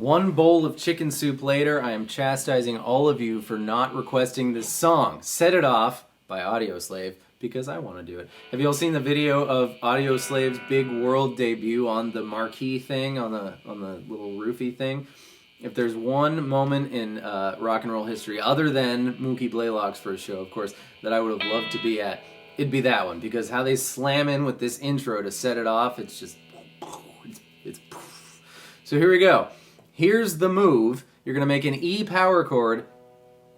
One bowl of chicken soup later, I am chastising all of you for not requesting this song. Set It Off by Audioslave, because I want to do it. Have you all seen the video of Audioslave's big world debut on the marquee thing, on the little roofie thing? If there's one moment in rock and roll history, other than Mookie Blaylock's first show, of course, that I would have loved to be at, it'd be that one, because how they slam in with this intro to set it off, it's just, it's. So here we go. Here's the move. You're going to make an E power chord,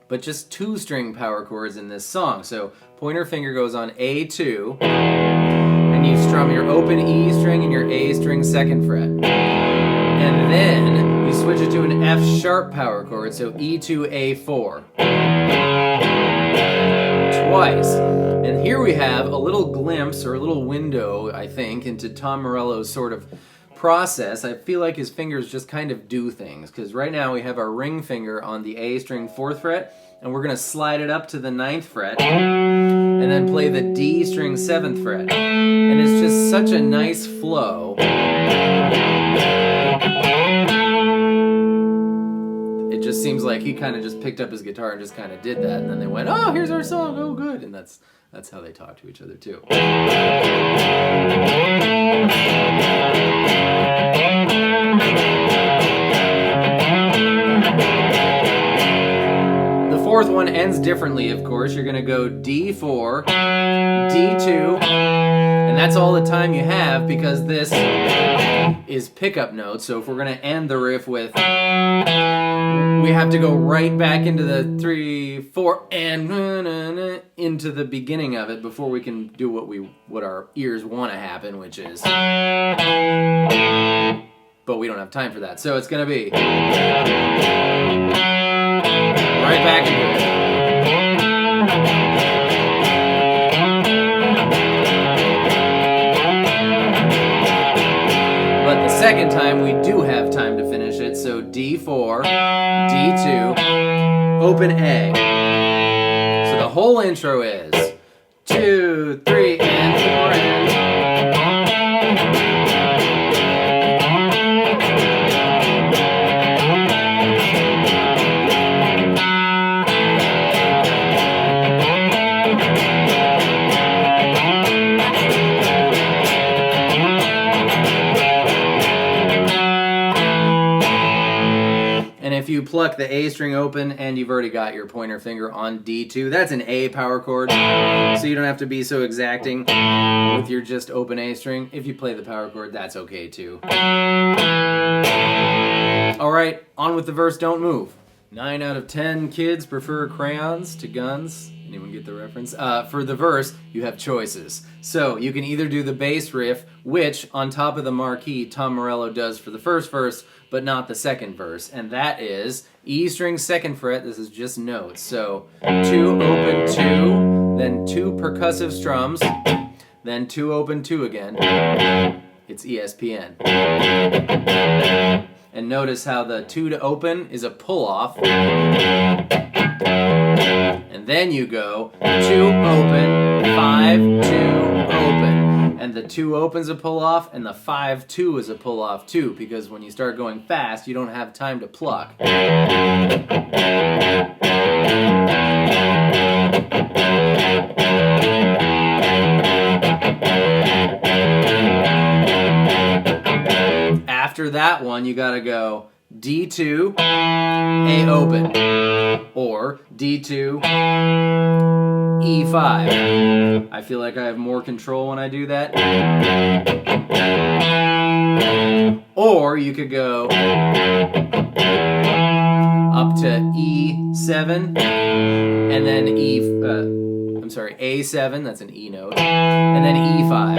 but just 2-string power chords in this song. So pointer finger goes on A2, and you strum your open E string and your A string 2nd fret. And then you switch it to an F sharp power chord, so E2, A4. Twice. And here we have a little glimpse, or a little window, I think, into Tom Morello's sort of process. I feel like his fingers just kind of do things, because right now we have our ring finger on the A string 4th fret, and we're going to slide it up to the 9th fret, and then play the D string 7th fret. And it's just such a nice flow. It just seems like he kind of just picked up his guitar and just kind of did that, and then they went, oh, here's our song, oh good, and that's how they talk to each other too. The 4th one ends differently, of course. You're going to go D4, D2, and that's all the time you have, because this is pickup notes. So if we're going to end the riff with, we have to go right back into the 3, 4, and into the beginning of it before we can do what our ears want to happen, which is, but we don't have time for that. So it's going to be right back into it. But the second time we do have time to finish it, so D4, D2, open A. So the whole intro is 2, 3, and 4, and if you pluck the A string open and you've already got your pointer finger on D2, that's an A power chord, so you don't have to be so exacting with your just open A string. If you play the power chord, that's okay too. Alright, on with the verse, don't move. 9 out of 10 kids prefer crayons to guns. Anyone get the reference? For the verse, you have choices. So you can either do the bass riff, which on top of the marquee, Tom Morello does for the first verse, but not the second verse. And that is E string 2nd fret. This is just notes. So 2, open 2, then 2 percussive strums, then 2, open 2 again. It's ESPN. And notice how the 2 to open is a pull-off. And then you go 2, open, 5, 2, open. And the 2 opens a pull-off, and the 5, 2 is a pull-off too, because when you start going fast, you don't have time to pluck. After that one, you gotta go D2, A open, or D2, E5. I feel like I have more control when I do that. Or you could go up to E7, and then A7, that's an E note, and then E5,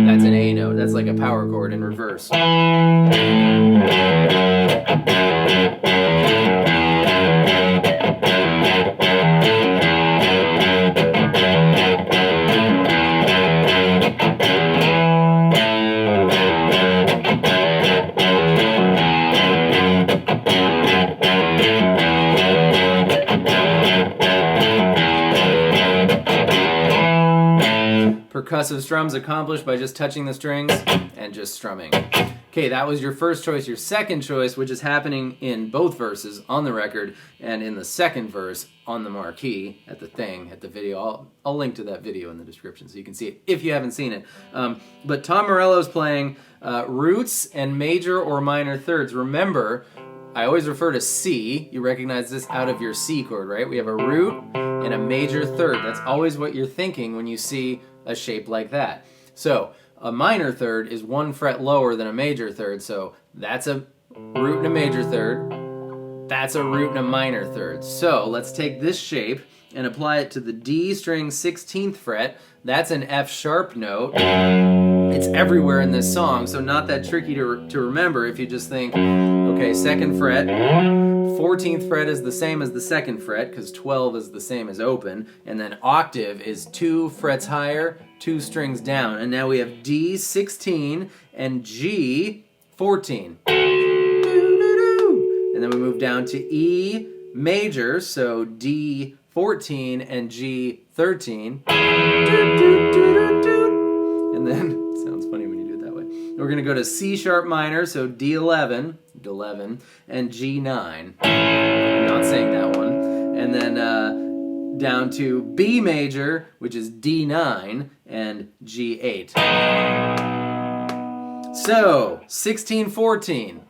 that's an A note. That's like a power chord in reverse. Percussive strums accomplished by just touching the strings and just strumming. Okay, that was your first choice. Your second choice, which is happening in both verses on the record and in the second verse on the marquee at the thing, at the video. I'll link to that video in the description so you can see it if you haven't seen it. But Tom Morello's playing roots and major or minor thirds. Remember, I always refer to C. You recognize this out of your C chord, right? We have a root and a major third. That's always what you're thinking when you see a shape like that. So a minor third is 1 fret lower than a major third, so that's a root and a major third. That's a root and a minor third. So let's take this shape and apply it to the D string 16th fret. That's an F sharp note. It's everywhere in this song, so not that tricky to remember if you just think, okay, 2nd fret, 14th fret is the same as the 2nd fret because 12 is the same as open, and then octave is 2 frets higher, 2 strings down, and now we have D 16 and G 14. And then we move down to E major, so D 14 and G 13. And then, it sounds funny when you do it that way. We're going to go to C sharp minor, so D11, and G9. I'm not saying that one. And then down to B major, which is D9, and G8. So, 16, 14.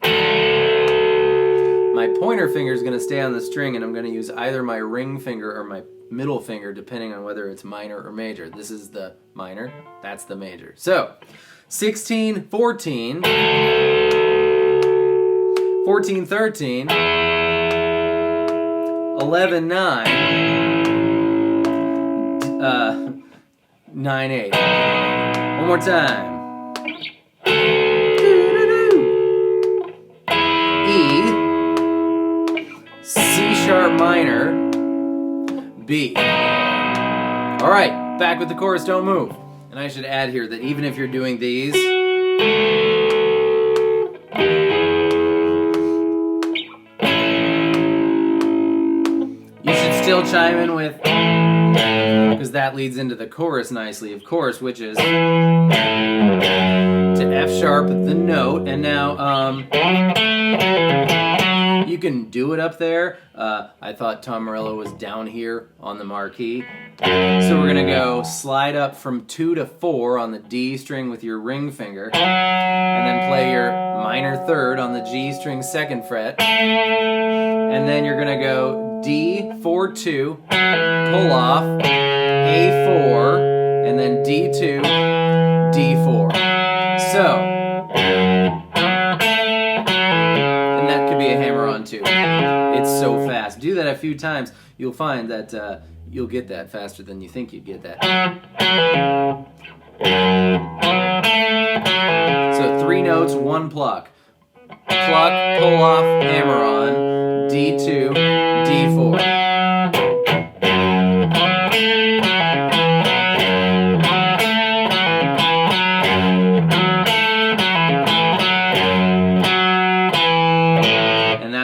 My pointer finger is going to stay on the string, and I'm going to use either my ring finger or my middle finger, depending on whether it's minor or major. This is the minor, that's the major. So, 16, 14, 14, 13, 11, 9, 9, 8. One more time. Sharp minor, B. All right, back with the chorus, don't move. And I should add here that even if you're doing these, you should still chime in with, because that leads into the chorus nicely, of course, which is to F sharp, the note, and now, you can do it up there. I thought Tom Morello was down here on the marquee. So we're going to go slide up from 2 to 4 on the D string with your ring finger, and then play your minor third on the G string 2nd fret. And then you're going to go D, 4, 2, pull off, A4, and then D2, D4. So, too. It's so fast. Do that a few times. You'll find that you'll get that faster than you think you'd get that. So 3 notes, 1 pluck. Pluck, pull off, hammer on, D2, D4.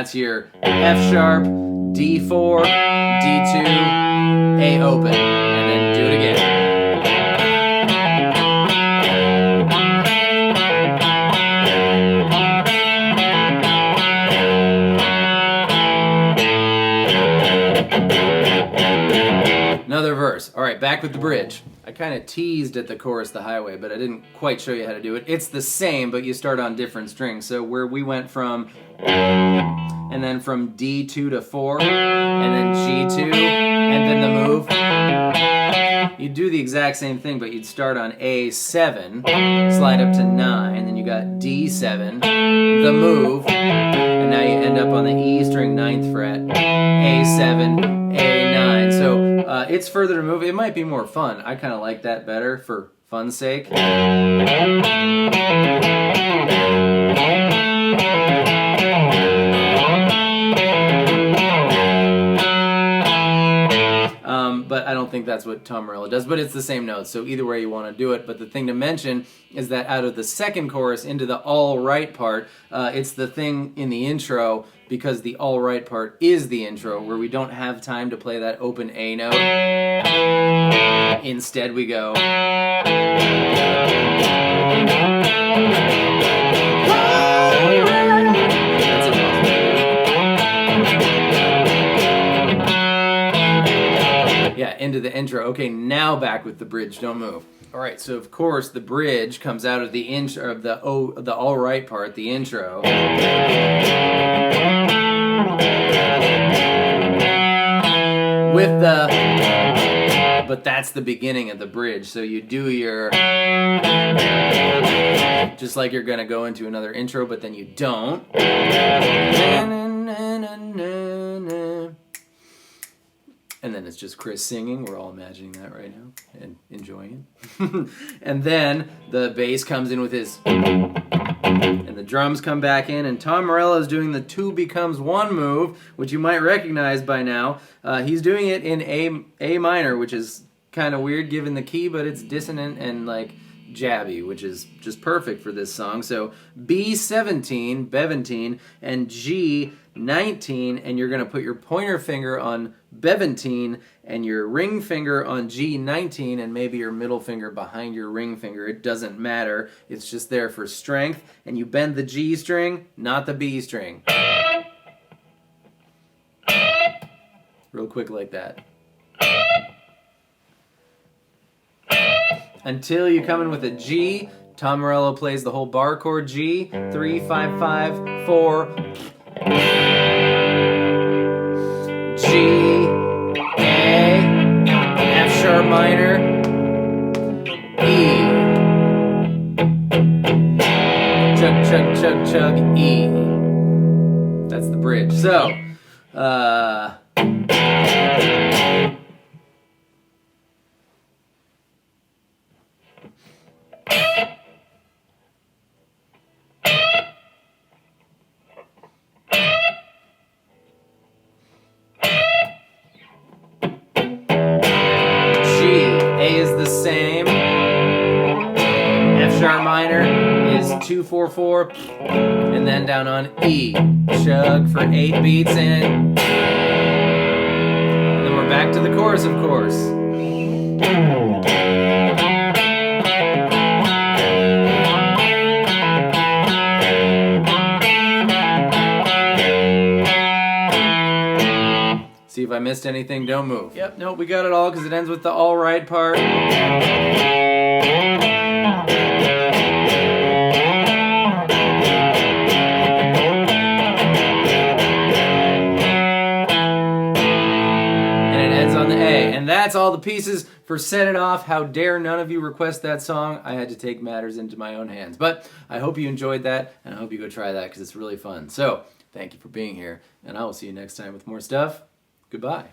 That's your F sharp, D4, D2, A open, and then do it again. Another verse. All right, back with the bridge. I kind of teased at the chorus the highway, but I didn't quite show you how to do it. It's the same, but you start on different strings. So where we went from, and then from D2 to 4, and then G2, and then the move. You'd do the exact same thing, but you'd start on A7, slide up to 9, then you got D7, the move, and now you end up on the E string 9th fret, A7, A9. So it's further to move. It might be more fun. I kind of like that better for fun's sake. But I don't think that's what Tom Morello does, but it's the same notes, so either way you want to do it. But the thing to mention is that out of the second chorus into the all right part, it's the thing in the intro, because the all right part is the intro, where we don't have time to play that open A note. Instead we go... into the intro. Okay, now back with the bridge. Don't move. All right, so of course the bridge comes out of the intro of the all right part, the intro. With the, but that's the beginning of the bridge. So you do your, just like you're gonna go into another intro, but then you don't. And then it's just Chris singing. We're all imagining that right now and enjoying it. And then the bass comes in with his, and the drums come back in, and Tom Morello is doing the 2 becomes 1 move, which you might recognize by now. He's doing it in A minor, which is kind of weird given the key, but it's dissonant and like jabby, which is just perfect for this song. So B17, Beventine, and G19, and you're going to put your pointer finger on Beventine and your ring finger on G19 and maybe your middle finger behind your ring finger. It doesn't matter. It's just there for strength. And you bend the G string, not the B string. Real quick like that. Until you come in with a G. Tom Morello plays the whole bar chord G. 3, 5, 5, 4. G, A, F sharp minor, E. Chug, chug, chug, chug, E. That's the bridge. So, A is the same. F sharp minor is 2, 4, 4, and then down on E. Chug for 8 beats in. And then we're back to the chorus, of course. See if I missed anything, don't move. Yep, nope, we got it all because it ends with the all right part. And it ends on the A. And that's all the pieces for Set It Off. How dare none of you request that song. I had to take matters into my own hands. But I hope you enjoyed that, and I hope you go try that because it's really fun. So, thank you for being here, and I will see you next time with more stuff. Goodbye.